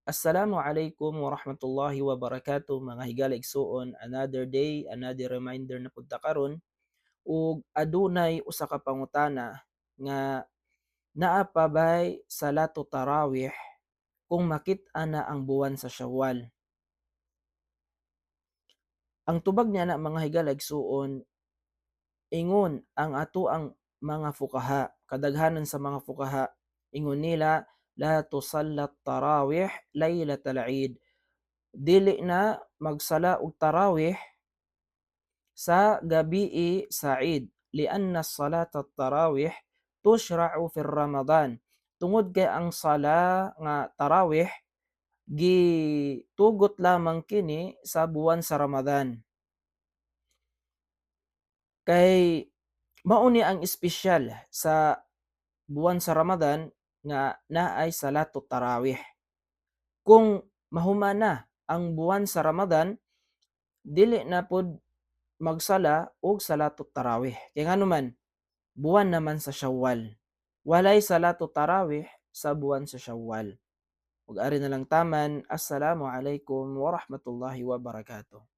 Assalamualaikum warahmatullahi wabarakatuh mga higala igsuon, another day, another reminder na pud ta karon ug adunay usa ka pangutana nga naa pa bay salatu tarawih kung makit-an na ang buwan sa Syawal. Ang tubag niya na mga higala igsuon, ingon ang atoang mga fuqaha, kadaghanan sa mga fuqaha ingon nila la tusallat tarawih laylatal Eid. Dili na magsala og tarawih sa gabii sa Eid, lianna salata tarawih tushra'u fi Ramadan. Tungod kay ang sala nga tarawih gitugot lamang kini sa buwan sa Ramadan. Kay mao ni ang espesyal sa buwan sa Ramadan nga naay salatut tarawih. Kung mahuman na ang buwan sa Ramadan, dili na pod magsala og salatut tarawih. Kay nganuman, buwan naman sa Syawal. Walay salatut tarawih sa buwan sa Syawal. Ug ari na lang taman, assalamu alaikum warahmatullahi wabarakatuh.